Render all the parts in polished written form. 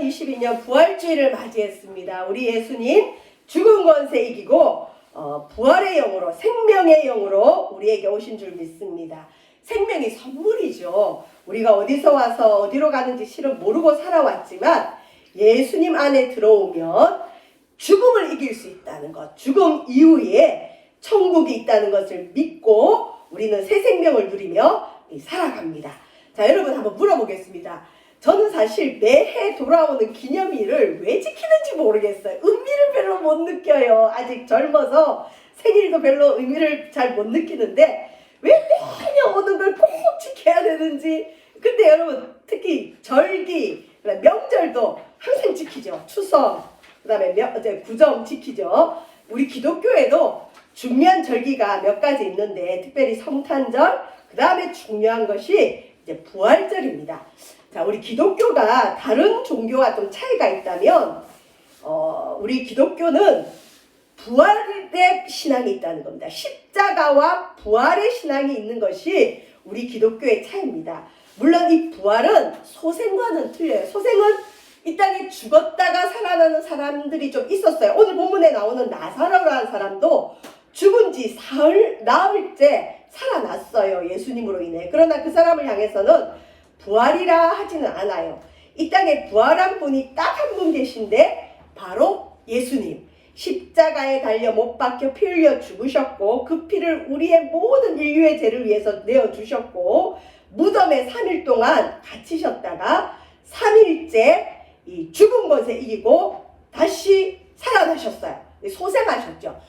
2022년 부활주의를 맞이했습니다. 우리 예수님 죽은 권세 이기고 부활의 영으로, 생명의 영으로 우리에게 오신 줄 믿습니다. 생명이 선물이죠. 우리가 어디서 와서 어디로 가는지 실은 모르고 살아왔지만 예수님 안에 들어오면 죽음을 이길 수 있다는 것, 죽음 이후에 천국이 있다는 것을 믿고 우리는 새 생명을 누리며 살아갑니다. 자, 여러분 한번 물어보겠습니다. 저는 사실 매해 돌아오는 기념일을 왜 지키는지 모르겠어요. 의미를 별로 못 느껴요. 아직 젊어서 생일도 별로 의미를 잘 못 느끼는데 왜 매년 오는 걸 꼭 지켜야 되는지. 근데 여러분 특히 절기, 명절도 항상 지키죠. 추석, 그 다음에 구정 지키죠. 우리 기독교에도 중요한 절기가 몇 가지 있는데 특별히 성탄절, 그 다음에 중요한 것이 이제 부활절입니다. 자, 우리 기독교가 다른 종교와 좀 차이가 있다면 우리 기독교는 부활의 신앙이 있다는 겁니다. 십자가와 부활의 신앙이 있는 것이 우리 기독교의 차이입니다. 물론 이 부활은 소생과는 틀려요. 소생은 이 땅에 죽었다가 살아나는 사람들이 좀 있었어요. 오늘 본문에 나오는 나사로라는 사람도 죽은 지 나흘째 살아났어요. 예수님으로 인해. 그러나 그 사람을 향해서는 부활이라 하지는 않아요. 이 땅에 부활한 분이 딱 한 분 계신데 바로 예수님. 십자가에 달려 못 박혀 피 흘려 죽으셨고 그 피를 우리의 모든 인류의 죄를 위해서 내어주셨고 무덤에 3일 동안 갇히셨다가 3일째 이 죽은 것에 이기고 다시 살아나셨어요. 소생하셨죠.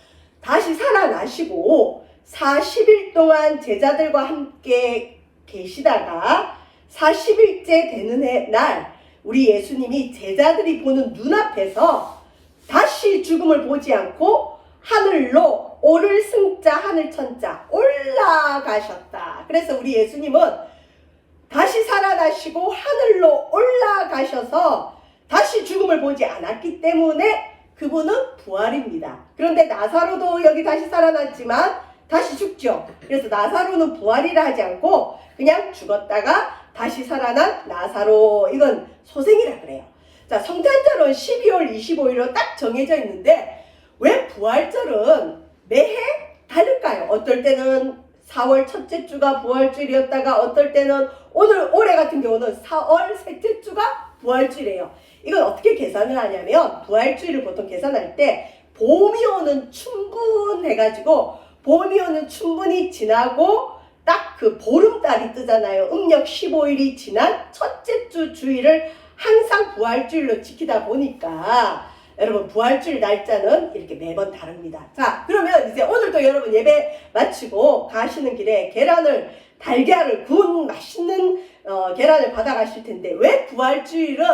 다시 살아나시고 40일 동안 제자들과 함께 계시다가 40일째 되는 날 우리 예수님이 제자들이 보는 눈앞에서 다시 죽음을 보지 않고 하늘로 오를 승자 하늘 천자 올라가셨다. 그래서 우리 예수님은 다시 살아나시고 하늘로 올라가셔서 다시 죽음을 보지 않았기 때문에 그분은 부활입니다. 그런데 나사로도 여기 다시 살아났지만 다시 죽죠. 그래서 나사로는 부활이라 하지 않고 그냥 죽었다가 다시 살아난 나사로, 이건 소생이라 그래요. 자, 성탄절은 12월 25일로 딱 정해져 있는데 왜 부활절은 매해 다를까요? 어떨 때는 4월 첫째 주가 부활주일이었다가 어떨 때는 올해 같은 경우는 4월 셋째 주가 부활주일이에요. 이건 어떻게 계산을 하냐면 부활주일을 보통 계산할 때 봄이 오는 춘분 해가지고 봄이 오는 춘분이 지나고 딱 그 보름달이 뜨잖아요. 음력 15일이 지난 첫째 주 주일을 항상 부활주일로 지키다 보니까 여러분 부활주일 날짜는 이렇게 매번 다릅니다. 자, 그러면 이제 오늘도 여러분 예배 마치고 가시는 길에 달걀을 구운 맛있는 계란을 받아 가실 텐데 왜 부활주일은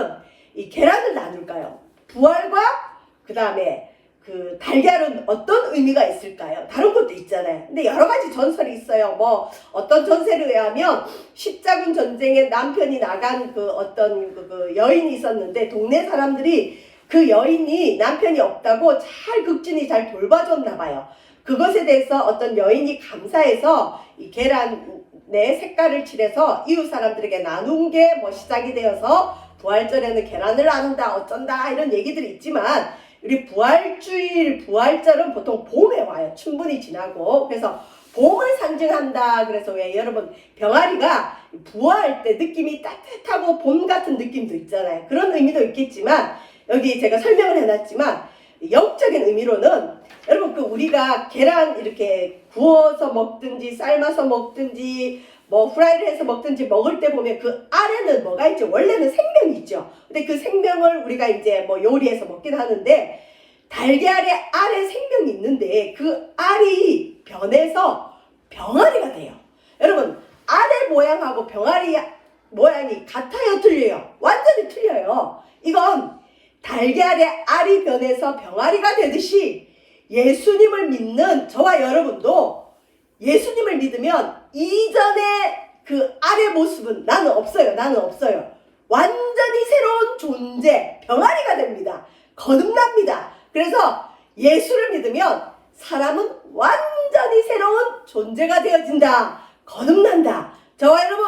이 계란을 나눌까요? 부활과 그 다음에 그 달걀은 어떤 의미가 있을까요? 다른 것도 있잖아요. 근데 여러 가지 전설이 있어요. 뭐 어떤 전설에 의하면 십자군 전쟁에 남편이 나간 그 어떤 그 여인이 있었는데 동네 사람들이 그 여인이 남편이 없다고 극진히 잘 돌봐줬나 봐요. 그것에 대해서 어떤 여인이 감사해서 이 계란의 색깔을 칠해서 이웃 사람들에게 나눈 게 뭐 시작이 되어서 부활절에는 계란을 나눈다 어쩐다 이런 얘기들이 있지만 우리 부활절은 보통 봄에 와요. 춘분이 지나고. 그래서 봄을 상징한다. 그래서 왜 여러분 병아리가 부화할 때 느낌이 따뜻하고 봄 같은 느낌도 있잖아요. 그런 의미도 있겠지만 여기 제가 설명을 해놨지만 영적인 의미로는 여러분 우리가 계란 이렇게 구워서 먹든지 삶아서 먹든지 뭐 후라이를 해서 먹든지 먹을 때 보면 그 아래는 뭐가 있죠? 원래는 생명이 있죠. 근데 그 생명을 우리가 이제 뭐 요리해서 먹긴 하는데 달걀의 알에 생명이 있는데 그 알이 변해서 병아리가 돼요. 여러분 알의 모양하고 병아리 모양이 같아요? 틀려요? 완전히 틀려요. 이건 달걀의 알이 변해서 병아리가 되듯이 예수님을 믿는 저와 여러분도 예수님을 믿으면 이전의 그 알의 모습은 나는 없어요. 완전히 새로운 존재, 병아리가 됩니다. 거듭납니다. 그래서 예수를 믿으면 사람은 완전히 새로운 존재가 되어진다. 거듭난다. 저와 여러분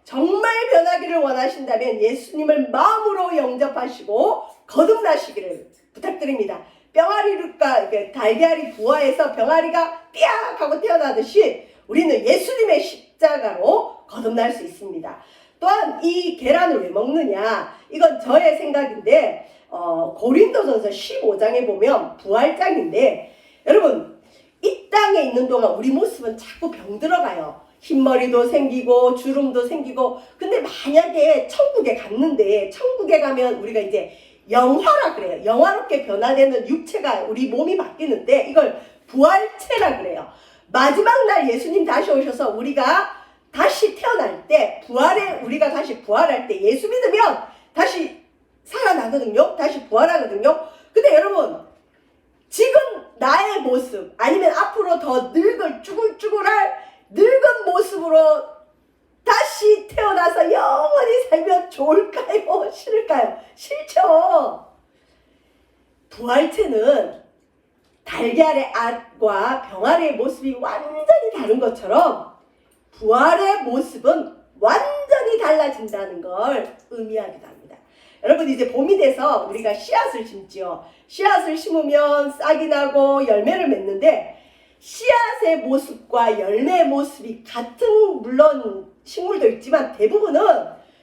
정말 변하기를 원하신다면 예수님을 마음으로 영접하시고 거듭나시기를 부탁드립니다. 병아리가 달걀이 부화해서 병아리가 삐약 하고 태어나듯이 우리는 예수님의 십자가로 거듭날 수 있습니다. 또한 이 계란을 왜 먹느냐, 이건 저의 생각인데 고린도전서 15장에 보면 부활장인데, 여러분 이 땅에 있는 동안 우리 모습은 자꾸 병들어가요. 흰머리도 생기고 주름도 생기고. 근데 만약에 천국에 갔는데, 천국에 가면 우리가 이제 영화라 그래요. 영화롭게 변화되는 육체가, 우리 몸이 바뀌는데 이걸 부활체라 그래요. 마지막 날 예수님 다시 오셔서 우리가 다시 태어날 때, 우리가 다시 부활할 때 예수 믿으면 다시 살아나거든요. 다시 부활하거든요. 근데 여러분, 지금 나의 모습, 아니면 앞으로 더 쭈글쭈글할 늙은 모습으로 다시 태어나서 영원히 살면 좋을까요? 싫을까요? 싫죠. 부활체는 달걀의 알과 병아리의 모습이 완전히 다른 것처럼 부활의 모습은 완전히 달라진다는 걸 의미하기도 합니다. 여러분, 이제 봄이 돼서 우리가 씨앗을 심지요. 씨앗을 심으면 싹이 나고 열매를 맺는데, 씨앗의 모습과 열매의 모습이 같은, 물론 식물도 있지만 대부분은,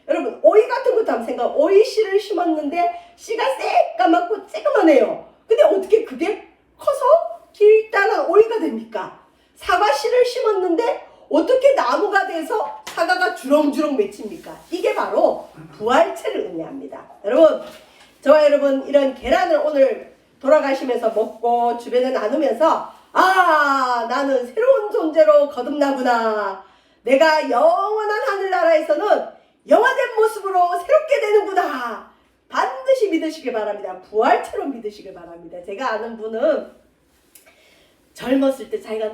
여러분 오이 같은 것도 한번 생각, 오이 씨를 심었는데 씨가 새까맣고 쬐그만해요. 근데 어떻게 그게 커서 길다란 오이가 됩니까? 사과 씨를 심었는데 어떻게 나무가 돼서 사과가 주렁주렁 맺힙니까? 이게 바로 부활체를 의미합니다. 여러분, 저와 여러분 이런 계란을 오늘 돌아가시면서 먹고 주변에 나누면서, 아, 나는 새로운 존재로 거듭나구나. 내가 영원한 하늘나라에서는 영화된 모습으로 새롭게 되는구나. 반드시 믿으시길 바랍니다. 부활체로 믿으시길 바랍니다. 제가 아는 분은 젊었을 때 자기가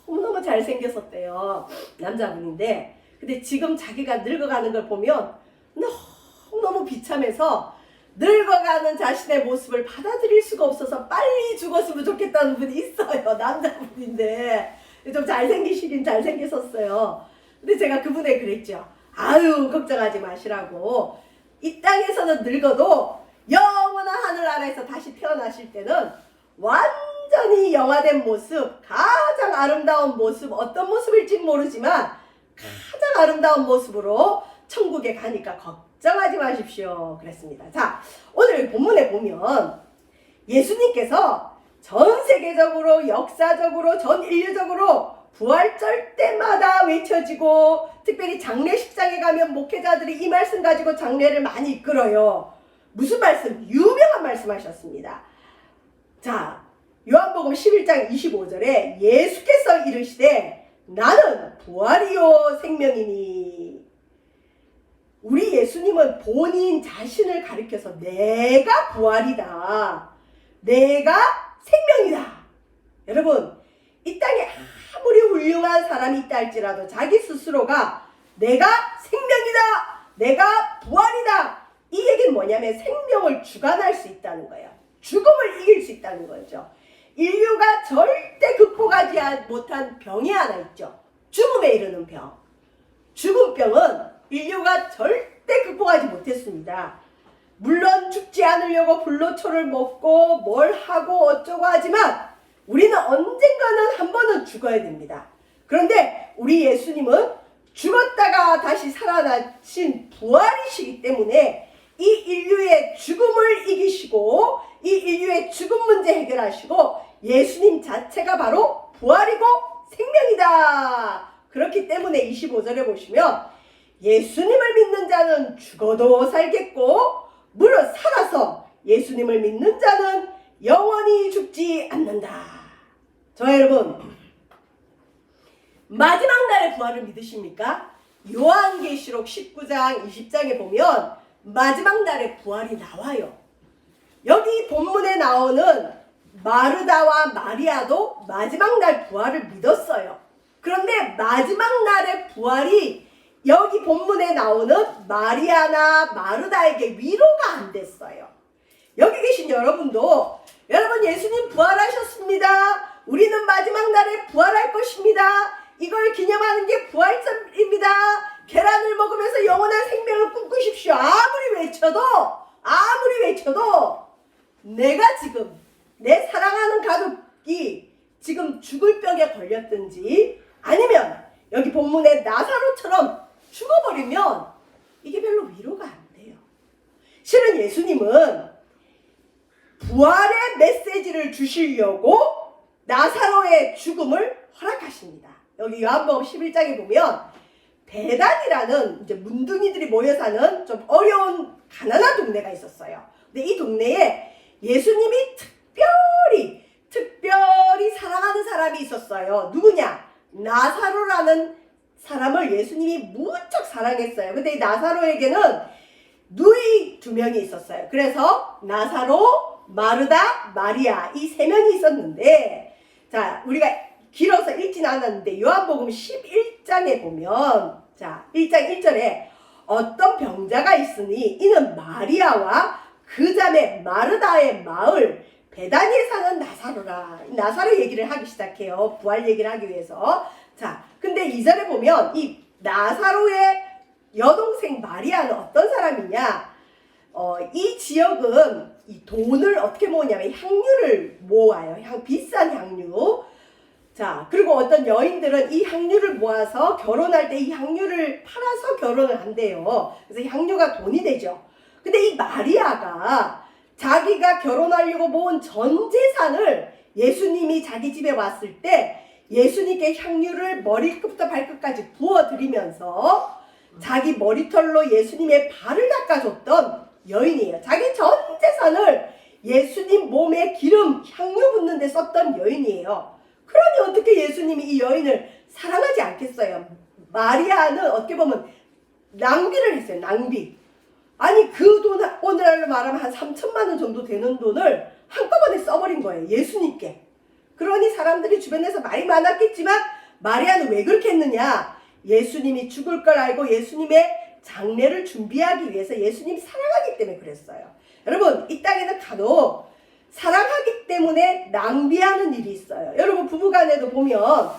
너무너무 잘생겼었대요. 남자분인데, 근데 지금 자기가 늙어가는 걸 보면 너무너무 비참해서 늙어가는 자신의 모습을 받아들일 수가 없어서 빨리 죽었으면 좋겠다는 분이 있어요. 남자분인데 좀 잘생기시긴 잘생겼었어요. 근데 제가 그분에 그랬죠. 아유, 걱정하지 마시라고. 이 땅에서는 늙어도 영원한 하늘나라에서 다시 태어나실 때는 완전히 영화된 모습, 가장 아름다운 모습, 어떤 모습일지 모르지만 가장 아름다운 모습으로 천국에 가니까 걱정하지 마십시오. 그랬습니다. 자, 오늘 본문에 보면 예수님께서 전 세계적으로, 역사적으로, 전 인류적으로 부활절 때마다 외쳐지고, 특별히 장례식장에 가면 목회자들이 이 말씀 가지고 장례를 많이 이끌어요. 무슨 말씀? 유명한 말씀 하셨습니다. 자, 요한복음 11장 25절에 예수께서 이르시되 나는 부활이요 생명이니. 우리 예수님은 본인 자신을 가리켜서 내가 부활이다, 내가 생명이다. 여러분, 이 땅에 아무리 훌륭한 사람이 있다 할지라도 자기 스스로가 내가 생명이다, 내가 부활이다, 이 얘기는 뭐냐면 생명을 주관할 수 있다는 거예요. 죽음을 이길 수 있다는 거죠. 인류가 절대 극복하지 못한 병이 하나 있죠. 죽음에 이르는 병. 죽음병은 인류가 절대 극복하지 못했습니다. 물론 죽지 않으려고 불로초를 먹고 뭘 하고 어쩌고 하지만 우리는 언젠가는 한 번은 죽어야 됩니다. 그런데 우리 예수님은 죽었다가 다시 살아나신 부활이시기 때문에 이 인류의 죽음을 이기시고 이 인류의 죽음 문제 해결하시고 예수님 자체가 바로 부활이고 생명이다. 그렇기 때문에 25절에 보시면 예수님을 믿는 자는 죽어도 살겠고 무릇 살아서 예수님을 믿는 자는 영원히 죽지 않는다. 저와 여러분, 마지막 날의 부활을 믿으십니까? 요한계시록 19장 20장에 보면 마지막 날의 부활이 나와요. 여기 본문에 나오는 마르다와 마리아도 마지막 날 부활을 믿었어요. 그런데 마지막 날의 부활이 여기 본문에 나오는 마리아나 마르다에게 위로가 안 됐어요. 여기 계신 여러분도, 여러분 예수님 부활하셨습니다. 우리는 마지막 날에 부활할 것입니다. 이걸 기념하는 게 부활절입니다. 계란을 먹으면서 영원한 생명을 꿈꾸십시오. 아무리 외쳐도 내가 지금 내 사랑하는 가족이 지금 죽을 병에 걸렸든지 아니면 여기 본문의 나사로처럼 죽어버리면 이게 별로 위로가 안 돼요. 실은 예수님은 부활의 메시지를 주시려고 나사로의 죽음을 허락하십니다. 여기 요한복음 11장에 보면 베단이라는 이제 문둥이들이 모여 사는 좀 어려운 가난한 동네가 있었어요. 근데 이 동네에 예수님이 특별히 사랑하는 사람이 있었어요. 누구냐? 나사로라는 사람을 예수님이 무척 사랑했어요. 근데 이 나사로에게는 누이 2명이 있었어요. 그래서 나사로, 마르다, 마리아 이 3명이 있었는데, 자, 우리가 길어서 읽진 않았는데 요한복음 11장에 보면, 자, 1장 1절에 어떤 병자가 있으니 이는 마리아와 그 자매 마르다의 마을 베다니에 사는 나사로라. 나사로 얘기를 하기 시작해요. 부활 얘기를 하기 위해서. 자, 근데 2절에 보면 이 나사로의 여동생 마리아는 어떤 사람이냐? 이 지역은 이 돈을 어떻게 모으냐면 향유를 모아요. 비싼 향유. 자, 그리고 어떤 여인들은 이 향유를 모아서 결혼할 때 이 향유를 팔아서 결혼을 한대요. 그래서 향유가 돈이 되죠. 근데 이 마리아가 자기가 결혼하려고 모은 전 재산을 예수님이 자기 집에 왔을 때 예수님께 향유를 머리끝부터 발끝까지 부어드리면서 자기 머리털로 예수님의 발을 닦아줬던 여인이에요. 자기 전 재산을 예수님 몸에 기름, 향유 붓는 데 썼던 여인이에요. 그러니 어떻게 예수님이 이 여인을 사랑하지 않겠어요? 마리아는 어떻게 보면 낭비를 했어요. 낭비. 아니 그 돈, 오늘날로 말하면 한 3천만 원 정도 되는 돈을 한꺼번에 써버린 거예요. 예수님께. 그러니 사람들이 주변에서 말이 많았겠지만 마리아는 왜 그렇게 했느냐? 예수님이 죽을 걸 알고 예수님의 장례를 준비하기 위해서 예수님이 사랑하기 때문에 그랬어요. 여러분, 이 땅에는 간혹 사랑하기 때문에 낭비하는 일이 있어요. 여러분, 부부간에도 보면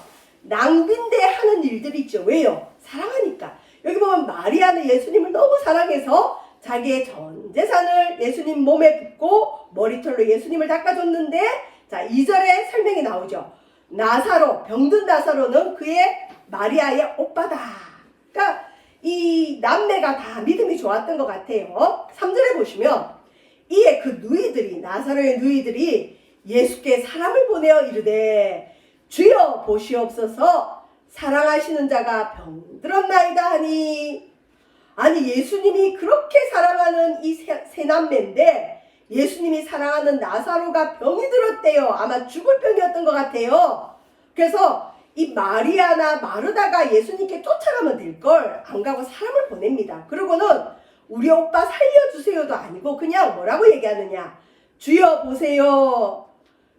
낭비인데 하는 일들이 있죠. 왜요? 사랑하니까. 여기 보면 마리아는 예수님을 너무 사랑해서 자기의 전 재산을 예수님 몸에 붓고 머리털로 예수님을 닦아줬는데, 자, 2절에 설명이 나오죠. 나사로, 병든 나사로는 그의 마리아의 오빠다. 그러니까 이 남매가 다 믿음이 좋았던 것 같아요. 3절에 보시면 이에 그 누이들이, 나사로의 누이들이 예수께 사람을 보내어 이르되 주여 보시옵소서 사랑하시는 자가 병들었나이다 하니. 아니 예수님이 그렇게 사랑하는 이 세 남매인데 예수님이 사랑하는 나사로가 병이 들었대요. 아마 죽을 병이었던 것 같아요. 그래서 이 마리아나 마르다가 예수님께 쫓아가면 될걸 안 가고 사람을 보냅니다. 그러고는 우리 오빠 살려주세요도 아니고 그냥 뭐라고 얘기하느냐. 주여 보세요.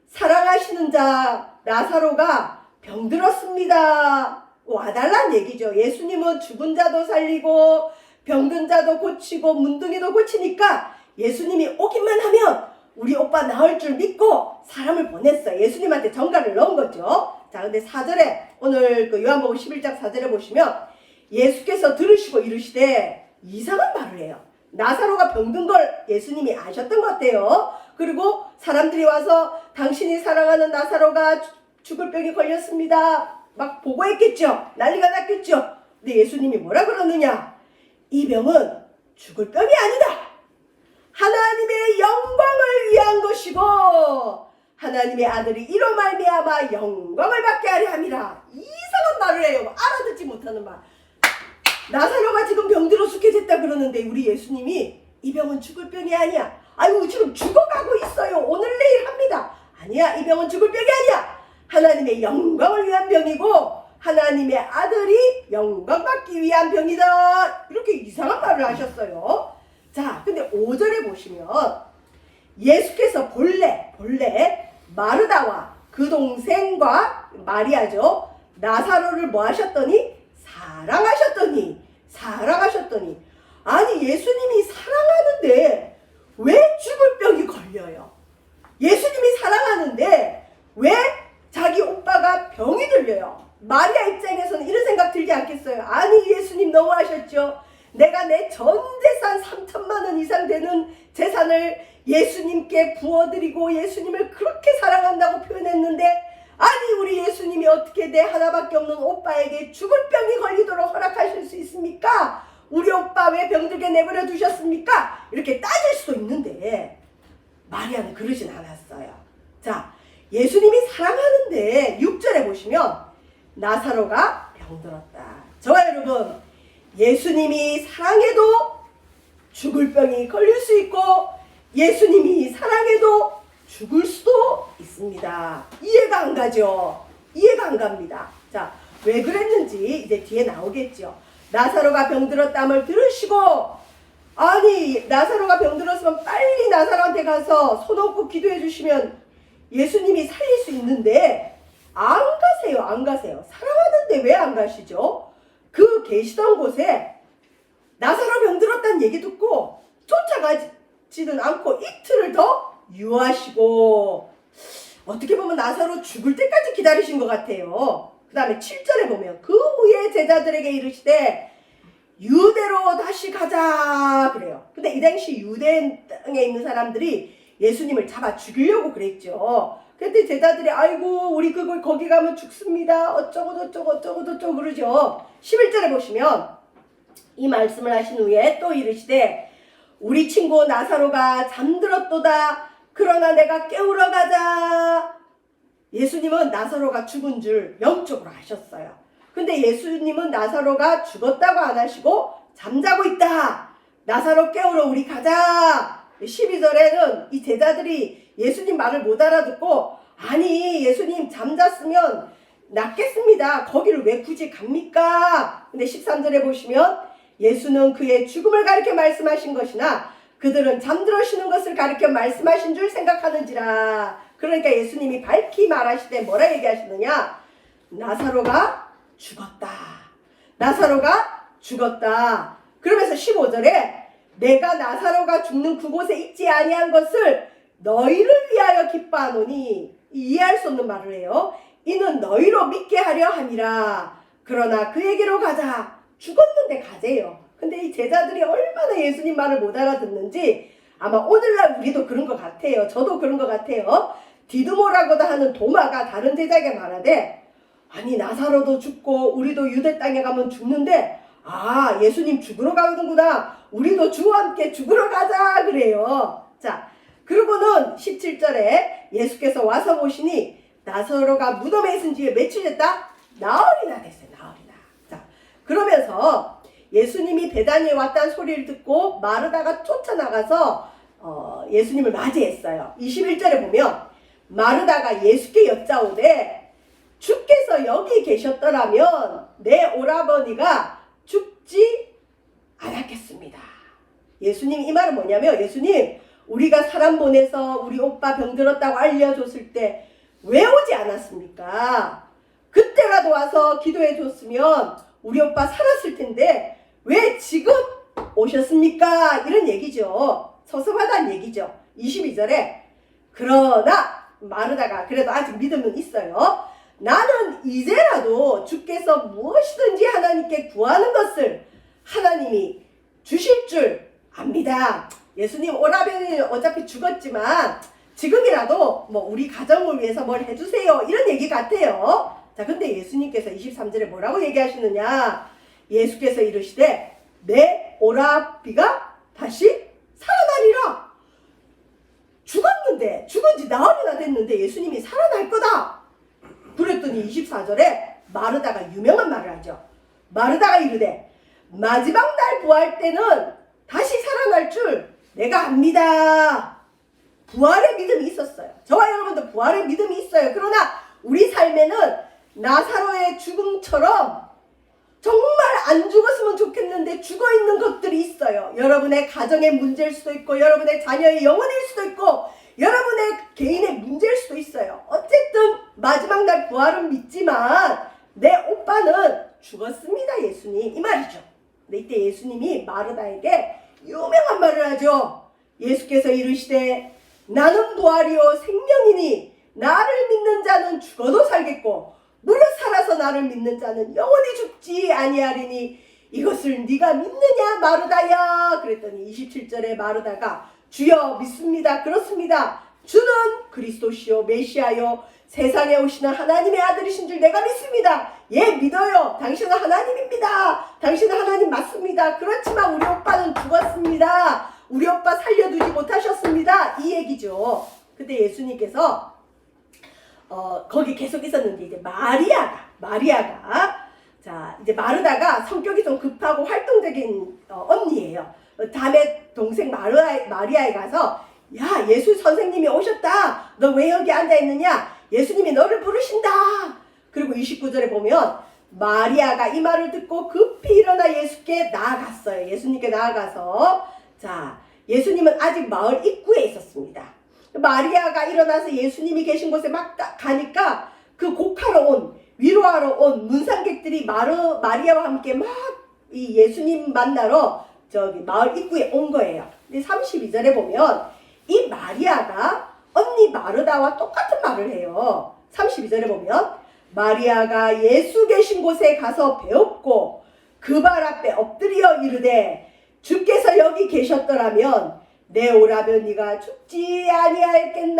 사랑하시는 자 나사로가 병들었습니다. 와달란 얘기죠. 예수님은 죽은 자도 살리고 병든 자도 고치고 문둥이도 고치니까 예수님이 오기만 하면 우리 오빠 나을 줄 믿고 사람을 보냈어요. 예수님한테 전가를 넣은 거죠. 자, 근데 4절에 오늘 그 요한복음 11장 4절에 보시면 예수께서 들으시고 이르시되 이상한 말을 해요. 나사로가 병든 걸 예수님이 아셨던 것 같아요. 그리고 사람들이 와서 당신이 사랑하는 나사로가 죽을 병이 걸렸습니다. 막 보고했겠죠. 난리가 났겠죠. 근데 예수님이 뭐라 그러느냐? 이 병은 죽을 병이 아니다. 하나님의 영광을 위한 것이고 하나님의 아들이 이로 말미암아 영광을 받게 하려 함이라. 이상한 말을 해요. 알아듣지 못하는 말. 나사로가 지금 병들어 죽게 됐다 그러는데 우리 예수님이 이 병은 죽을 병이 아니야. 아이고 지금 죽어가고 있어요. 오늘 내일 합니다. 아니야, 이 병은 죽을 병이 아니야. 하나님의 영광을 위한 병이고 하나님의 아들이 영광 받기 위한 병이다. 이렇게 이상한 말을 하셨어요. 자, 근데 5절에 보시면 예수께서 본래 마르다와 그 동생과 마리아죠. 나사로를 뭐 하셨더니? 사랑하셨더니 아니 예수님이 사랑하는데 왜 죽을 병이 걸려요? 예수님이 사랑하는데 왜 자기 오빠가 병이 들려요? 마리아 입장에서는 이런 생각 들지 않겠어요? 아니 예수님 너무하셨 있는 재산을 예수님께 부어드리고 예수님을 그렇게 사랑한다고 표현했는데, 아니 우리 예수님이 어떻게 내 하나밖에 없는 오빠에게 죽을 병이 걸리도록 허락하실 수 있습니까? 우리 오빠 왜 병들게 내버려 두셨습니까? 이렇게 따질 수도 있는데 마리아는 그러진 않았어요. 자, 예수님이 사랑하는데 6절에 보시면 나사로가 병들었다. 저와 여러분, 예수님이 사랑해도 죽을 병이 걸릴 수 있고 예수님이 사랑해도 죽을 수도 있습니다. 이해가 안 가죠? 이해가 안 갑니다. 자, 왜 그랬는지 이제 뒤에 나오겠죠. 나사로가 병들었다함을 들으시고, 아니 나사로가 병들었으면 빨리 나사로한테 가서 손 얹고 기도해 주시면 예수님이 살릴 수 있는데 안 가세요. 안 가세요. 사랑하는데 왜 안 가시죠? 그 계시던 곳에 나사로 병들었다는 얘기 듣고 쫓아가지는 않고 이틀을 더 유하시고, 어떻게 보면 나사로 죽을 때까지 기다리신 것 같아요. 그 다음에 7절에 보면 그 후에 제자들에게 이르시되 유대로 다시 가자 그래요. 근데 이 당시 유대 땅에 있는 사람들이 예수님을 잡아 죽이려고 그랬죠. 그때 제자들이 아이고 우리 그걸 거기 가면 죽습니다. 어쩌고 저쩌고 그러죠. 11절에 보시면 이 말씀을 하신 후에 또 이르시되 우리 친구 나사로가 잠들었도다. 그러나 내가 깨우러 가자. 예수님은 나사로가 죽은 줄 영적으로 아셨어요. 근데 예수님은 나사로가 죽었다고 안 하시고 잠자고 있다. 나사로 깨우러 우리 가자. 12절에는 이 제자들이 예수님 말을 못 알아듣고 아니 예수님 잠잤으면 낫겠습니다. 거기를 왜 굳이 갑니까? 근데 13절에 보시면 예수는 그의 죽음을 가리켜 말씀하신 것이나 그들은 잠들어 쉬는 것을 가리켜 말씀하신 줄 생각하는지라. 그러니까 예수님이 밝히 말하시되 뭐라 얘기하시느냐? 나사로가 죽었다. 나사로가 죽었다. 그러면서 15절에 내가 나사로가 죽는 그곳에 있지 아니한 것을 너희를 위하여 기뻐하노니, 이해할 수 없는 말을 해요. 이는 너희로 믿게 하려 함이라. 그러나 그에게로 가자. 죽었는데 가재요. 근데 이 제자들이 얼마나 예수님 말을 못 알아듣는지 아마 오늘날 우리도 그런 것 같아요. 저도 그런 것 같아요. 디드모라고도 하는 도마가 다른 제자에게 말하되 아니 나사로도 죽고 우리도 유대 땅에 가면 죽는데 아 예수님 죽으러 가는구나. 우리도 주와 함께 죽으러 가자 그래요. 자, 그리고는 17절에 예수께서 와서 보시니 나사로가 무덤에 있은 지 며칠 됐다? 나흘이나 됐어요. 나흘이나. 자, 그러면서 예수님이 베다니에 왔다는 소리를 듣고 마르다가 쫓아나가서 예수님을 맞이했어요. 21절에 보면 마르다가 예수께 여짜오되 주께서 여기 계셨더라면 내 오라버니가 죽지 않았겠습니다. 예수님 이 말은 뭐냐면 예수님 우리가 사람 보내서 우리 오빠 병들었다고 알려줬을 때 왜 오지 않았습니까? 그때라도 와서 기도해 줬으면 우리 오빠 살았을 텐데 왜 지금 오셨습니까? 이런 얘기죠. 섭섭하다는 얘기죠. 22절에 그러나 마르다가 그래도 아직 믿음은 있어요. 나는 이제라도 주께서 무엇이든지 하나님께 구하는 것을 하나님이 주실 줄 압니다. 예수님 오라버니는 어차피 죽었지만 지금이라도 뭐 우리 가정을 위해서 뭘 해주세요. 이런 얘기 같아요. 자, 근데 예수님께서 23절에 뭐라고 얘기하시느냐? 예수께서 이르시되 내 오라비가 다시 살아나리라. 죽었는데 죽은 지 나흘이나 됐는데 예수님이 살아날 거다. 그랬더니 24절에 마르다가 유명한 말을 하죠. 마르다가 이르되 마지막 날 부활 때는 다시 살아날 줄 내가 압니다. 부활의 믿음이 있었어요. 저와 여러분도 부활의 믿음이 있어요. 그러나 우리 삶에는 나사로의 죽음처럼 정말 안 죽었으면 좋겠는데 죽어있는 것들이 있어요. 여러분의 가정의 문제일 수도 있고 여러분의 자녀의 영혼일 수도 있고 여러분의 개인의 문제일 수도 있어요. 어쨌든 마지막 날 부활은 믿지만 내 오빠는 죽었습니다. 예수님 이 말이죠. 근데 이때 예수님이 마르다에게 유명한 말을 하죠. 예수께서 이르시되 나는 부활이요 생명이니 나를 믿는 자는 죽어도 살겠고 무릇 살아서 나를 믿는 자는 영원히 죽지 아니하리니 이것을 네가 믿느냐 마르다야. 그랬더니 27절에 마르다가 주여 믿습니다. 그렇습니다. 주는 그리스도시요 메시아요 세상에 오시는 하나님의 아들이신 줄 내가 믿습니다. 예, 믿어요. 당신은 하나님입니다. 당신은 하나님 맞습니다. 그렇지만 우리 오빠는 죽었습니다. 우리 오빠 살려두지 못하셨습니다. 이 얘기죠. 그때 예수님께서 거기 계속 있었는데 이제 마리아가 자 이제 마르다가 성격이 좀 급하고 활동적인 언니예요. 다음에 동생 마리아에 가서 야, 예수 선생님이 오셨다. 너 왜 여기 앉아 있느냐? 예수님이 너를 부르신다. 그리고 29절에 보면 마리아가 이 말을 듣고 급히 일어나 예수께 나아갔어요. 예수님께 나아가서 자, 예수님은 아직 마을 입구에 있었습니다. 마리아가 일어나서 예수님이 계신 곳에 막 가니까 그 곡하러 온, 위로하러 온 문상객들이 마리아와 함께 막 이 예수님 만나러 저기 마을 입구에 온 거예요. 근데 32절에 보면 이 마리아가 언니 마르다와 똑같은 말을 해요. 32절에 보면 마리아가 예수 계신 곳에 가서 배웠고 그 발 앞에 엎드려 이르되 주께서 여기 계셨더라면 내 오라면 네가 죽지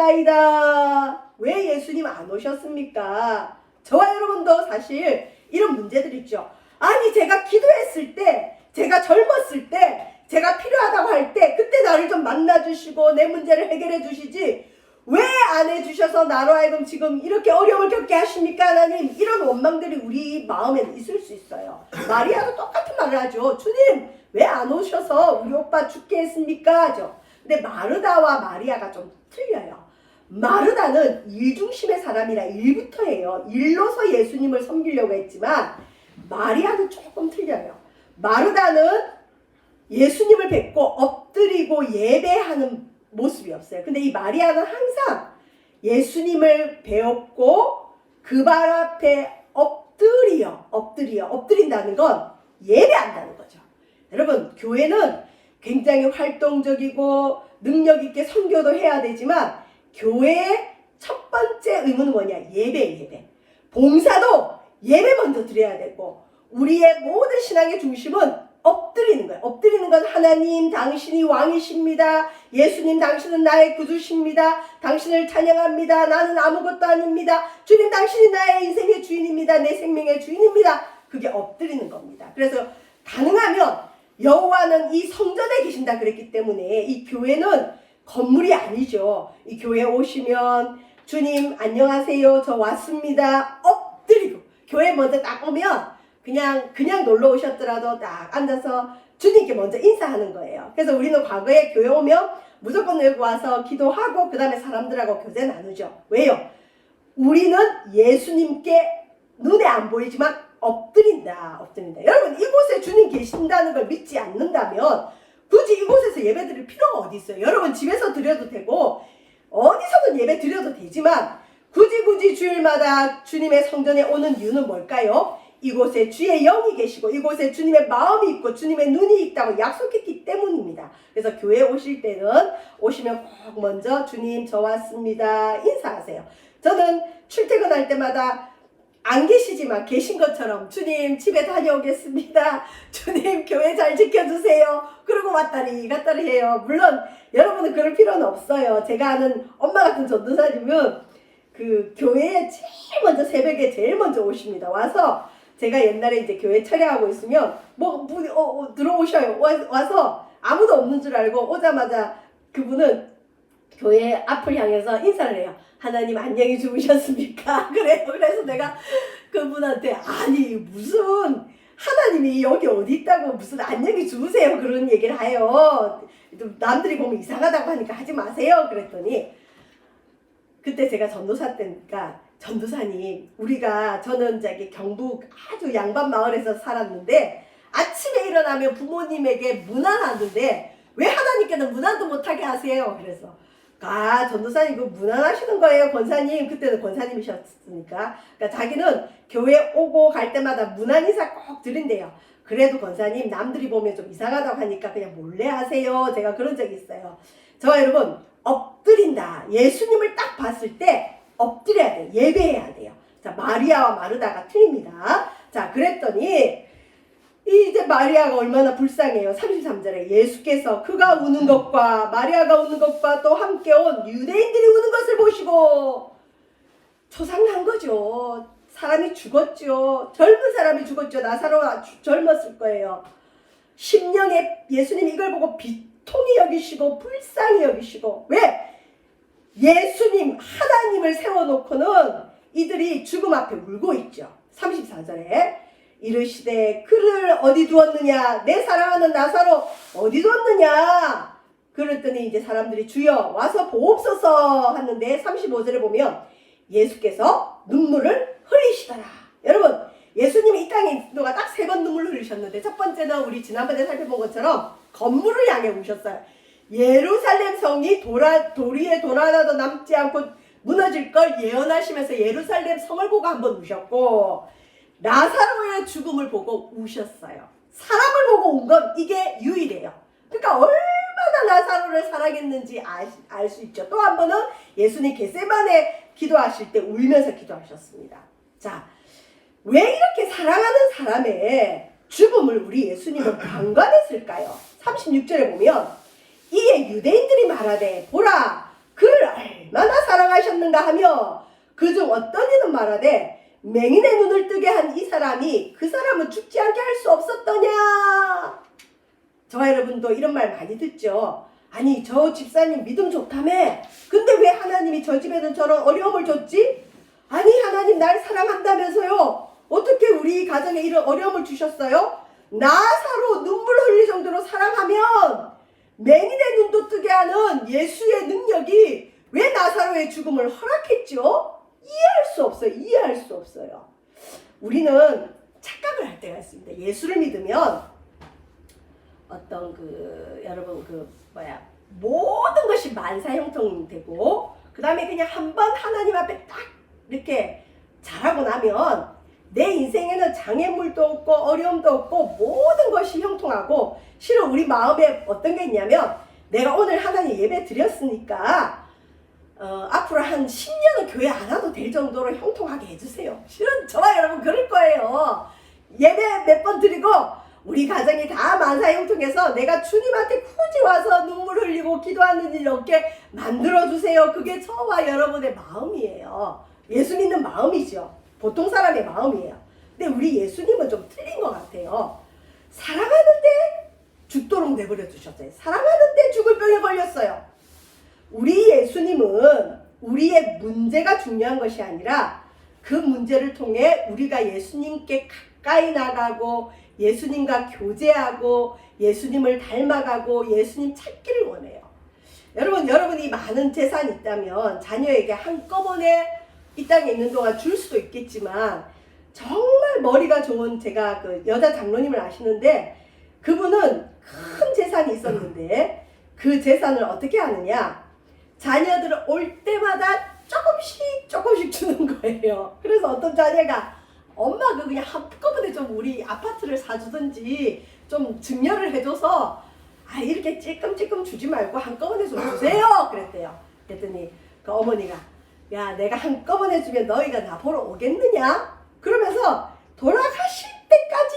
아니하였겠나이다. 왜 예수님 안 오셨습니까? 저와 여러분도 사실 이런 문제들 있죠. 아니 제가 기도했을 때, 제가 젊었을 때, 제가 필요하다고 할 때 그때 나를 좀 만나주시고 내 문제를 해결해 주시지 왜 안 해주셔서 나로 하여금 지금 이렇게 어려움을 겪게 하십니까 하나님. 이런 원망들이 우리 마음에 있을 수 있어요. 마리아도 똑같은 말을 하죠. 주님 왜 안 오셔서 우리 오빠 죽게 했습니까 하죠. 근데 마르다와 마리아가 좀 틀려요. 마르다는 일중심의 사람이라 일부터예요. 일로서 예수님을 섬기려고 했지만 마리아는 조금 틀려요. 마르다는 예수님을 뵙고 엎드리고 예배하는 모습이 없어요. 근데 이 마리아는 항상 예수님을 배웠고 그 발 앞에 엎드린다는 건 예배한다는 거죠. 여러분, 교회는 굉장히 활동적이고 능력 있게 선교도 해야 되지만 교회의 첫 번째 의무는 뭐냐? 예배. 봉사도 예배 먼저 드려야 되고 우리의 모든 신앙의 중심은 엎드리는 거예요. 엎드리는 건 하나님 당신이 왕이십니다. 예수님 당신은 나의 구주십니다. 당신을 찬양합니다. 나는 아무것도 아닙니다. 주님 당신이 나의 인생의 주인입니다. 내 생명의 주인입니다. 그게 엎드리는 겁니다. 그래서 가능하면 여호와는 이 성전에 계신다 그랬기 때문에 이 교회는 건물이 아니죠. 이 교회에 오시면 주님 안녕하세요. 저 왔습니다. 엎드리고 교회 먼저 딱 오면 그냥 놀러 오셨더라도 딱 앉아서 주님께 먼저 인사하는 거예요. 그래서 우리는 과거에 교회 오면 무조건 여기 와서 기도하고 그 다음에 사람들하고 교제 나누죠. 왜요? 우리는 예수님께 눈에 안 보이지만 엎드린다. 여러분 이곳에 주님 계신다는 걸 믿지 않는다면 굳이 이곳에서 예배 드릴 필요가 어디 있어요? 여러분 집에서 드려도 되고 어디서든 예배 드려도 되지만 굳이 주일마다 주님의 성전에 오는 이유는 뭘까요? 이곳에 주의 영이 계시고 이곳에 주님의 마음이 있고 주님의 눈이 있다고 약속했기 때문입니다. 그래서 교회 오실 때는 오시면 꼭 먼저 주님 저 왔습니다 인사하세요. 저는 출퇴근할 때마다 안 계시지만 계신 것처럼 주님 집에 다녀오겠습니다. 주님 교회 잘 지켜주세요. 그러고 왔다리 갔다리 해요. 물론 여러분은 그럴 필요는 없어요. 제가 아는 엄마 같은 전도사님은 그 교회에 제일 먼저 새벽에 제일 먼저 오십니다. 와서 제가 옛날에 이제 교회 철야하고 있으면 들어오셔요. 와서 아무도 없는 줄 알고 오자마자 그분은 교회 앞을 향해서 인사를 해요. 하나님 안녕히 주무셨습니까? 그래요. 그래서 내가 그분한테 아니 무슨 하나님이 여기 어디 있다고 무슨 안녕히 주무세요 그런 얘기를 해요. 남들이 보면 이상하다고 하니까 하지 마세요. 그랬더니 그때 제가 전도사 때니까 전도사님 저는 저기 경북 아주 양반 마을에서 살았는데 아침에 일어나면 부모님에게 문안하는데 왜 하나님께는 문안도 못하게 하세요? 그래서 전도사님 그 문안하시는 거예요 권사님. 그때는 권사님이셨으니까 그러니까 자기는 교회 오고 갈 때마다 문안 인사 꼭 드린대요. 그래도 권사님 남들이 보면 좀 이상하다고 하니까 그냥 몰래 하세요. 제가 그런 적이 있어요. 저와 여러분 엎드린다. 예수님을 딱 봤을 때 엎드려야 돼요. 예배해야 돼요. 자, 마리아와 마르다가 틀립니다. 자, 그랬더니 이제 마리아가 얼마나 불쌍해요. 33절에 예수께서 그가 우는 것과 마리아가 우는 것과 또 함께 온 유대인들이 우는 것을 보시고 초상난 거죠. 사람이 죽었죠. 젊은 사람이 죽었죠. 나사로가 젊었을 거예요. 심령에 예수님이 이걸 보고 비통히 여기시고 불쌍히 여기시고, 왜? 예수님 하나님을 세워놓고는 이들이 죽음 앞에 울고 있죠. 34절에 이르시되 그를 어디 두었느냐, 내 사랑하는 나사로 어디 두었느냐. 그랬더니 이제 사람들이 주여 와서 보옵소서 하는데 35절에 보면 예수께서 눈물을 흘리시더라. 여러분, 예수님이 이 땅에 있는 동안 딱 3번 눈물을 흘리셨는데, 첫 번째는 우리 지난번에 살펴본 것처럼 건물을 향해 우셨어요. 예루살렘 성이 도리에 돌 하나도 남지 않고 무너질 걸 예언하시면서 예루살렘 성을 보고 한번 우셨고, 나사로의 죽음을 보고 우셨어요. 사람을 보고 운 건 이게 유일해요. 그러니까 얼마나 나사로를 사랑했는지 알 수 있죠. 또 한 번은 예수님 겟세마네 기도하실 때 울면서 기도하셨습니다. 자, 왜 이렇게 사랑하는 사람의 죽음을 우리 예수님은 방관했을까요? 36절에 보면 이에 유대인들이 말하되 보라 그를 얼마나 사랑하셨는가 하며 그중 어떤 이는 말하되 맹인의 눈을 뜨게 한 이 사람이 그 사람은 죽지 않게 할 수 없었더냐. 저와 여러분도 이런 말 많이 듣죠. 아니 저 집사님 믿음 좋다며, 근데 왜 하나님이 저 집에는 저런 어려움을 줬지? 아니 하나님 날 사랑한다면서요, 어떻게 우리 가정에 이런 어려움을 주셨어요? 나사로 눈물 흘릴 정도로 사랑하면 맹인의 눈도 뜨게 하는 예수의 능력이 왜 나사로의 죽음을 허락했죠? 이해할 수 없어요. 이해할 수 없어요. 우리는 착각을 할 때가 있습니다. 예수를 믿으면 어떤 여러분 모든 것이 만사형통이 되고, 그 다음에 그냥 한번 하나님 앞에 딱 이렇게 잘하고 나면 내 인생에는 장애물도 없고 어려움도 없고 모든 것이 형통하고, 실은 우리 마음에 어떤 게 있냐면 내가 오늘 하나님 예배 드렸으니까 앞으로 한 10년은 교회 안 와도 될 정도로 형통하게 해주세요. 실은 저와 여러분 그럴 거예요. 예배 몇 번 드리고 우리 가정이 다 만사형통해서 내가 주님한테 굳이 와서 눈물 흘리고 기도하는 일 없게 만들어주세요. 그게 저와 여러분의 마음이에요. 예수 믿는 마음이죠. 보통 사람의 마음이에요. 근데 우리 예수님은 좀 틀린 것 같아요. 사랑하는데 죽도록 내버려 두셨어요. 사랑하는데 죽을 병에 걸렸어요. 우리 예수님은 우리의 문제가 중요한 것이 아니라 그 문제를 통해 우리가 예수님께 가까이 나가고 예수님과 교제하고 예수님을 닮아가고 예수님 찾기를 원해요. 여러분이 많은 재산이 있다면 자녀에게 한꺼번에 이 땅에 있는 동안 줄 수도 있겠지만, 정말 머리가 좋은 제가 여자 장로님을 아시는데, 그분은 큰 재산이 있었는데 그 재산을 어떻게 하느냐, 자녀들 올 때마다 조금씩 주는 거예요. 그래서 어떤 자녀가 엄마 그냥 한꺼번에 좀 우리 아파트를 사주든지 좀 증여를 해줘서 이렇게 찔끔찔끔 주지 말고 한꺼번에 좀 주세요 그랬대요. 그랬더니 그 어머니가 야 내가 한꺼번에 주면 너희가 나 보러 오겠느냐? 그러면서 돌아가실 때까지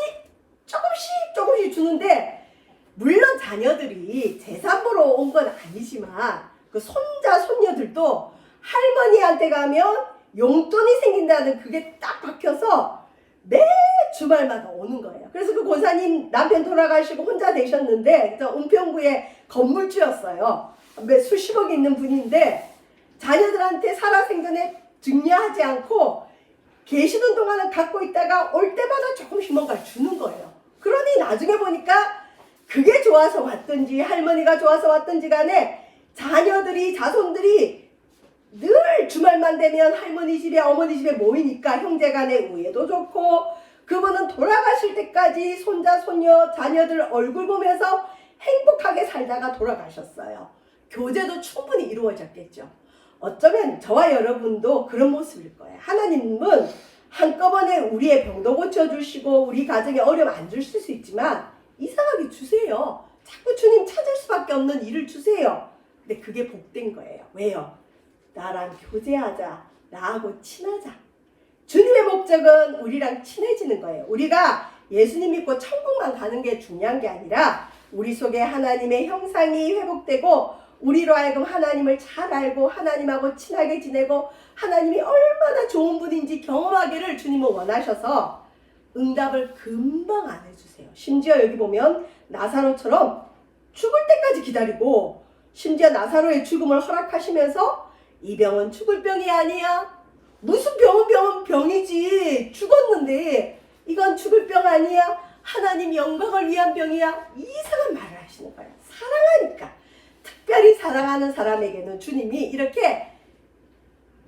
조금씩 주는데, 물론 자녀들이 재산 보러 온 건 아니지만 그 손자 손녀들도 할머니한테 가면 용돈이 생긴다는 그게 딱 박혀서 매 주말마다 오는 거예요. 그래서 그 권사님 남편 돌아가시고 혼자 되셨는데 은평구에 건물주였어요. 수십억이 있는 분인데 자녀들한테 살아생전에 증여하지 않고 계시는 동안은 갖고 있다가 올 때마다 조금씩 뭔가를 주는 거예요. 그러니 나중에 보니까 그게 좋아서 왔든지 할머니가 좋아서 왔든지 간에 자손들이 늘 주말만 되면 할머니 집에 어머니 집에 모이니까 형제간의 우애도 좋고, 그분은 돌아가실 때까지 손자 손녀 자녀들 얼굴 보면서 행복하게 살다가 돌아가셨어요. 교제도 충분히 이루어졌겠죠. 어쩌면 저와 여러분도 그런 모습일 거예요. 하나님은 한꺼번에 우리의 병도 고쳐주시고 우리 가정에 어려움 안 주실 수 있지만 이상하게 주세요. 자꾸 주님 찾을 수밖에 없는 일을 주세요. 근데 그게 복된 거예요. 왜요? 나랑 교제하자. 나하고 친하자. 주님의 목적은 우리랑 친해지는 거예요. 우리가 예수님 믿고 천국만 가는 게 중요한 게 아니라 우리 속에 하나님의 형상이 회복되고 우리로 하여금 하나님을 잘 알고 하나님하고 친하게 지내고 하나님이 얼마나 좋은 분인지 경험하기를 주님은 원하셔서 응답을 금방 안 해주세요. 심지어 여기 보면 나사로처럼 죽을 때까지 기다리고 심지어 나사로의 죽음을 허락하시면서 이 병은 죽을 병이 아니야. 무슨 병은 병이지. 죽었는데 이건 죽을 병 아니야. 하나님 영광을 위한 병이야. 이상한 말을 하시는 거야. 사랑하니까. 특별히 사랑하는 사람에게는 주님이 이렇게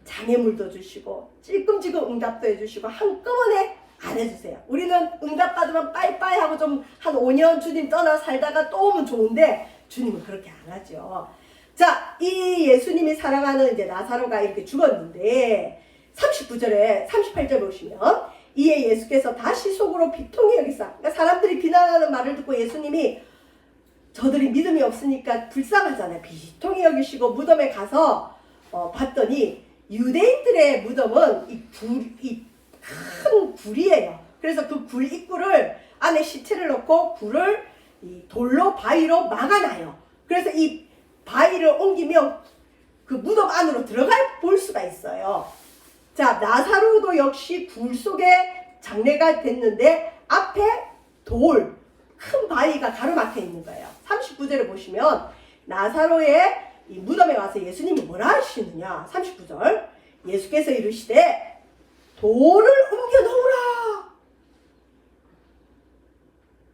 장애물도 주시고 찔끔찔끔 응답도 해주시고 한꺼번에 안 해주세요. 우리는 응답 받으면 빠이빠이 하고 좀 한 5년 주님 떠나 살다가 또 오면 좋은데 주님은 그렇게 안 하죠. 자, 이 예수님이 사랑하는 이제 나사로가 이렇게 죽었는데 39절에 38절 보시면 이에 예수께서 다시 속으로 비통히 여기사, 그러니까 사람들이 비난하는 말을 듣고 예수님이 저들이 믿음이 없으니까 불쌍하잖아요. 비통히 여기시고 무덤에 가서 봤더니 유대인들의 무덤은 이 큰 굴이에요. 그래서 그 굴 입구를 안에 시체를 넣고 굴을 이 돌로 바위로 막아놔요. 그래서 이 바위를 옮기면 그 무덤 안으로 들어가 볼 수가 있어요. 자, 나사로도 역시 굴 속에 장례가 됐는데 앞에 큰 바위가 가로막혀 있는 거예요. 39절을 보시면 나사로의 이 무덤에 와서 예수님이 뭐라 하시느냐. 39절 예수께서 이르시되 돌을 옮겨 놓으라.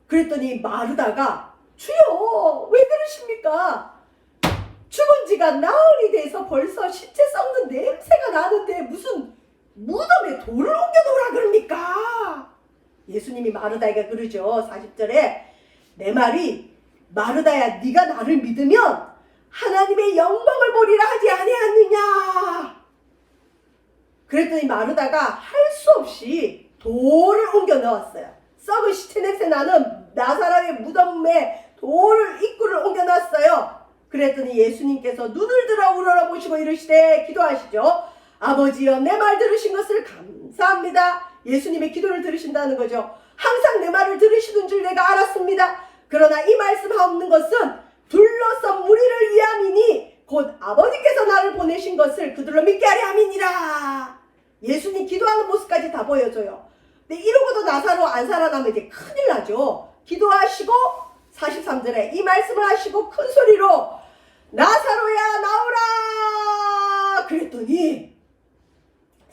그랬더니 마르다가 주여 왜 그러십니까? 죽은 지가 나흘이 돼서 벌써 시체 썩는 냄새가 나는데 무슨 무덤에 돌을 옮겨 놓으라 그럽니까? 예수님이 마르다에게 그러죠. 40절에 내 말이 마르다야 네가 나를 믿으면 하나님의 영광을 보리라 하지 아니하느냐. 그랬더니 마르다가 할 수 없이 돌을 옮겨 넣었어요. 썩은 시체 냄새 나는 나사로의 무덤에 돌을 입구를 옮겨 놨어요. 그랬더니 예수님께서 눈을 들어 우러러보시고 이르시되 기도하시죠. 아버지여 내 말 들으신 것을 감사합니다. 예수님의 기도를 들으신다는 거죠. 항상 내 말을 들으시는 줄 내가 알았습니다. 그러나 이 말씀 하옵는 것은 둘러선 무리를 위함이니 곧 아버지께서 나를 보내신 것을 그들로 믿게 하려 함이니라. 예수님 기도하는 모습까지 다 보여줘요. 근데 이러고도 나사로 안 살아나면 이제 큰일 나죠. 기도하시고 43절에 이 말씀을 하시고 큰 소리로 나사로야 나오라 그랬더니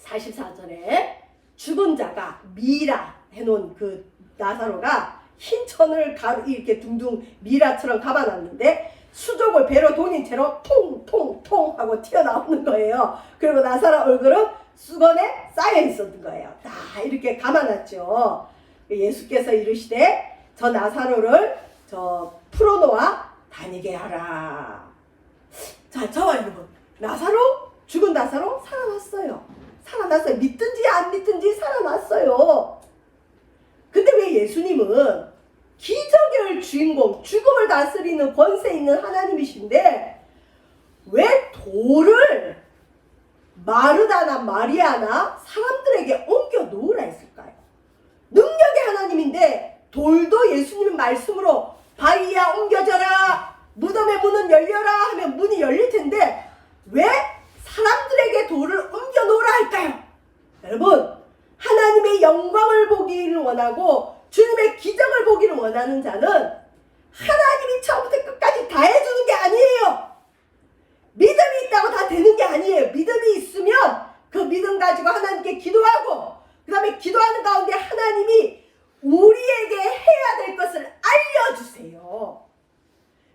44절에 죽은 자가 미라 해놓은 그 나사로가 흰 천을 이렇게 둥둥 미라처럼 감아놨는데 수족을 배로 돈인 채로 통통통 하고 튀어나오는 거예요. 그리고 나사로 얼굴은 수건에 쌓여 있었던 거예요. 다 이렇게 감아놨죠. 예수께서 이르시되 저 나사로를 저 풀어놓아 다니게 하라. 자, 저와 여러분, 죽은 나사로 살아났어요. 믿든지 안 믿든지 살아났어요. 근데 왜 예수님은 기적의 주인공, 죽음을 다스리는 권세 있는 하나님이신데 왜 돌을 마르다나 마리아나 사람들에게 옮겨 놓으라 했을까요? 능력의 하나님인데 돌도 예수님 말씀으로 바위야 옮겨져라, 무덤의 문은 열려라 하면 문이 열릴 텐데 왜 사람들에게 돌을 옮겨 놓으라 할까요? 여러분, 하나님의 영광을 보기를 원하고 주님의 기적을 보기를 원하는 자는 하나님이 처음부터 끝까지 다 해주는 게 아니에요. 믿음이 있다고 다 되는 게 아니에요. 믿음이 있으면 그 믿음 가지고 하나님께 기도하고 그 다음에 기도하는 가운데 하나님이 우리에게 해야 될 것을 알려주세요.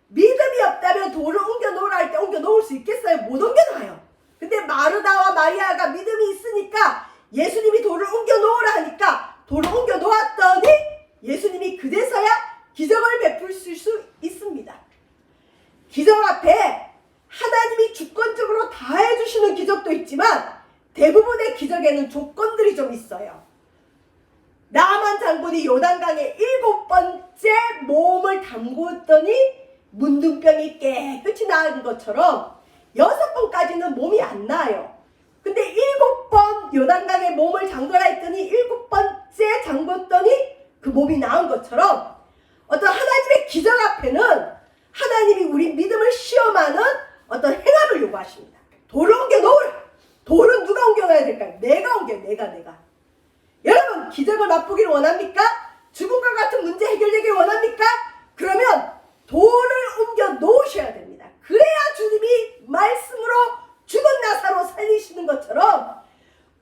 믿음이 없다면 돌을 옮겨 놓으라 할 때 옮겨 놓을 수 있겠어요? 못 옮겨 놔요. 근데 마르다와 마리아가 믿음이 있으니까 예수님이 돌을 옮겨 놓으라 하니까 돌을 옮겨 놓았더니 예수님이 그제서야 기적을 베풀 수 있습니다. 기적 앞에 하나님이 주권적으로 다 해주시는 기적도 있지만 대부분의 기적에는 조건들이 좀 있어요. 나만 장군이 요단강에 7번째 몸을 담궜더니 문둥병이 깨끗이 나은 것처럼 6번까지는 몸이 안 나아요. 근데 7번 요단강에 몸을 잠그라 했더니 7번째 잠궜더니 그 몸이 나은 것처럼 어떤 하나님의 기적 앞에는 하나님이 우리 믿음을 시험하는 어떤 행함을 요구하십니다. 돌을 옮겨 놓으라. 돌은 누가 옮겨놔야 될까요? 내가 옮겨. 내가. 여러분, 기적을 맛보기를 원합니까? 죽음과 같은 문제 해결되길 원합니까? 그러면 돌을 옮겨 놓으셔야 됩니다. 그래야 주님이 말씀으로 죽은 나사로 살리시는 것처럼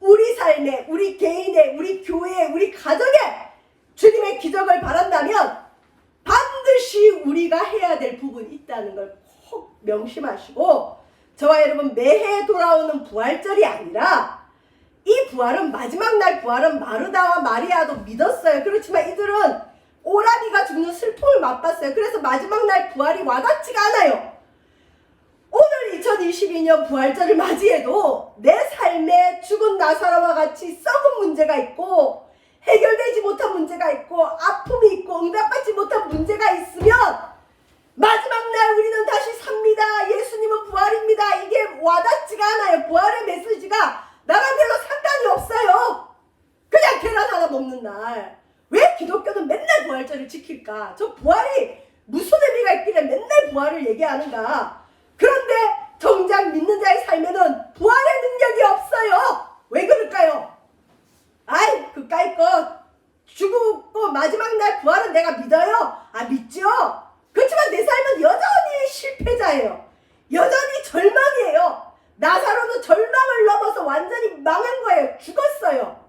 우리 삶에, 우리 개인의, 우리 교회에, 우리 가정에 주님의 기적을 바란다면 반드시 우리가 해야 될 부분이 있다는 걸 꼭 명심하시고, 저와 여러분, 매해 돌아오는 부활절이 아니라 이 부활은, 마지막 날 부활은 마르다와 마리아도 믿었어요. 그렇지만 이들은 오라비가 죽는 슬픔을 맛봤어요. 그래서 마지막 날 부활이 와닿지가 않아요. 오늘 2022년 부활절을 맞이해도 내 삶에 죽은 나사로와 같이 썩은 문제가 있고 해결되지 못한 문제가 있고 아픔이 있고 응답받지 못한 문제가 있으면 마지막 날 우리는 다시 삽니다. 예수님은 부활입니다. 이게 와닿지가 않아요. 부활의 메시지가 나랑 별로 상관이 없어요. 그냥 계란 하나 먹는 날. 왜 기독교는 맨날 부활절을 지킬까? 저 부활이 무슨 의미가 있길래 맨날 부활을 얘기하는가? 그런데 정작 믿는 자의 삶에는 부활의 능력이 없어요. 왜 그럴까요? 아이, 그까이 것 죽고 마지막 날 부활은 내가 믿어요. 믿죠. 그렇지만 내 삶은 여전히 실패자예요. 여전히 절망이에요. 나사로는 절망을 넘어서 완전히 망한 거예요. 죽었어요.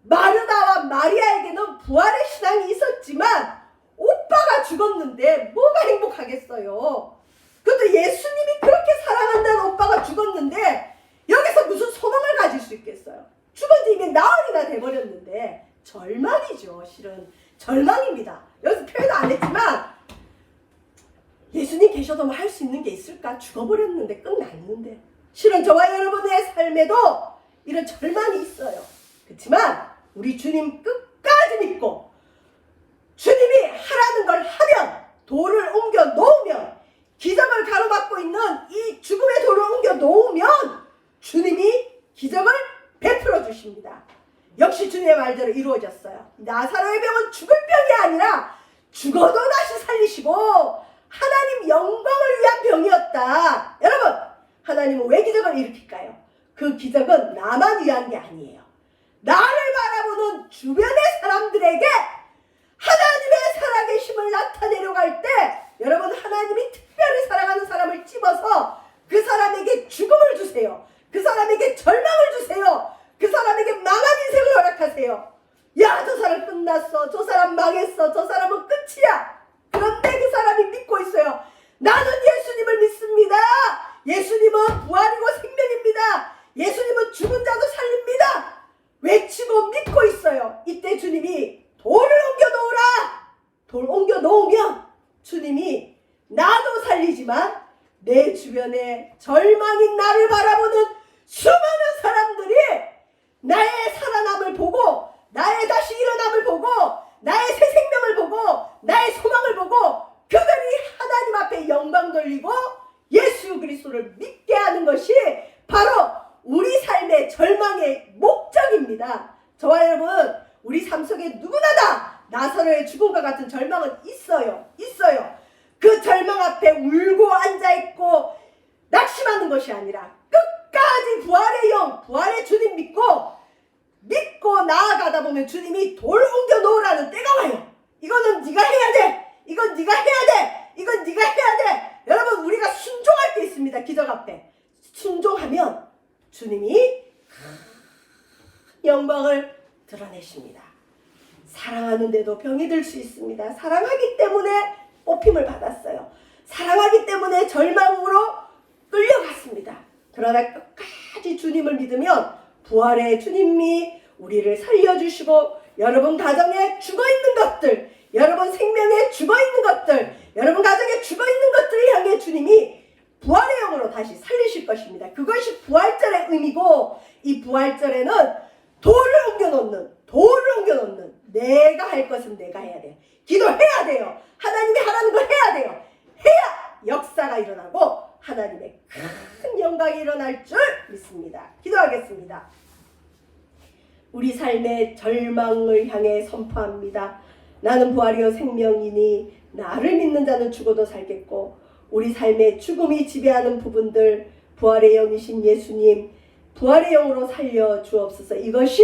마르다와 마리아에게는 부활의 신앙이 있었지만 오빠가 죽었는데 뭐가 행복하겠어요. 그것도 예수님이 그렇게 사랑한다는 오빠가 죽었는데 여기서 무슨 소망을 가질 수 있겠어요. 죽은 지 이미 나흘이나 돼버렸는데 절망이죠. 실은 절망입니다. 여기서 표현 안 했지만 예수님 계셔도 뭐 할 수 있는 게 있을까? 죽어버렸는데 끝났는데. 실은 저와 여러분의 삶에도 이런 절망이 있어요. 그렇지만 우리 주님 끝까지 믿고 주님이 하라는 걸 하면, 돌을 옮겨 놓으면, 기적을 가로막고 있는 이 죽음의 돌을 옮겨 놓으면 주님이 기적을 베풀어 주십니다. 역시 주님의 말대로 이루어졌어요. 나사로의 병은 죽을 병이 아니라 죽어도 다시 살리시고 하나님 영광을 위한 병이었다. 여러분, 하나님은 왜 기적을 일으킬까요? 그 기적은 나만 위한 게 아니에요. 나를 바라보는 주변의 사람들에게 하나님의 살아계심을 나타내려고 할 때, 여러분, 하나님이 특별히 사랑하는 사람을 집어서 그 사람에게 죽음을 주세요. 그 사람에게 절망을 주세요. 그 사람에게 망한 인생을 허락하세요. 야, 저 사람 끝났어. 저 사람 망했어. 저 사람은 끝이야. 그런데 그 사람이 믿고 있어요. 나는 예수님을 믿습니다. 예수님은 부활이고 생명입니다. 예수님은 죽은 자도 살립니다. 외치고 믿고 있어요. 이때 주님이 돌을 옮겨 놓으라. 돌 옮겨 놓으면 주님이 나도 살리지만 내 주변에 절망인 나를 바라보는 수많은 사람들이 나의 살아남을 보고, 나의 다시 일어남을 보고, 나의 새 생명을 보고, 나의 소망을 보고 그들이 하나님 앞에 영광 돌리고 예수 그리스도를 믿게 하는 것이 바로 우리 삶의 절망의 목적입니다. 저와 여러분, 우리 삶 속에 누구나 다 나사로의 죽음과 같은 절망은 있어요. 그 절망 앞에 울고 앉아있고 낙심하는 것이 아니라 끝까지 부활의 영, 부활의 주님 믿고 나아가다 보면 주님이 돌 옮겨 놓으라는 때가 와요. 이거는 네가 해야 돼. 이건 네가 해야 돼. 이건 네가 해야 돼. 여러분, 우리가 순종할 게 있습니다. 기적 앞에. 순종하면 주님이 영광을 드러내십니다. 사랑하는데도 병이 들 수 있습니다. 사랑하기 때문에 뽑힘을 받았어요. 사랑하기 때문에 절망으로 끌려갔습니다. 그러나 끝까지 주님을 믿으면 부활의 주님이 우리를 살려주시고 여러분 가정에 죽어있는 것들, 여러분 생명에 죽어있는 것들, 여러분 가정에 죽어있는 것들을 향해 주님이 부활의 영으로 다시 살리실 것입니다. 그것이 부활절의 의미고, 이 부활절에는 돌을 옮겨놓는 내가 할 것은 내가 해야 돼. 기도해야 돼요. 하나님이 하라는 걸 해야 돼요. 해야 역사가 일어나고 하나님의 큰 영광이 일어날 줄 믿습니다. 기도하겠습니다. 우리 삶의 절망을 향해 선포합니다. 나는 부활이요 생명이니 나를 믿는 자는 죽어도 살겠고, 우리 삶의 죽음이 지배하는 부분들 부활의 영이신 예수님 부활의 영으로 살려 주옵소서. 이것이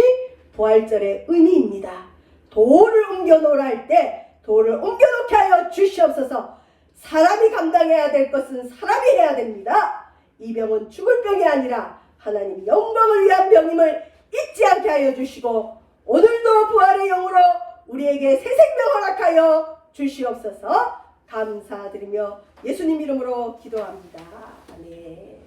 부활절의 의미입니다. 돌을 옮겨놓으라 할 때 돌을 옮겨놓게 하여 주시옵소서. 사람이 감당해야 될 것은 사람이 해야 됩니다. 이 병은 죽을 병이 아니라 하나님 영광을 위한 병임을 잊지 않게 하여 주시고, 오늘도 부활의 영으로 우리에게 새 생명 허락하여 주시옵소서. 감사드리며 예수님 이름으로 기도합니다. 아멘.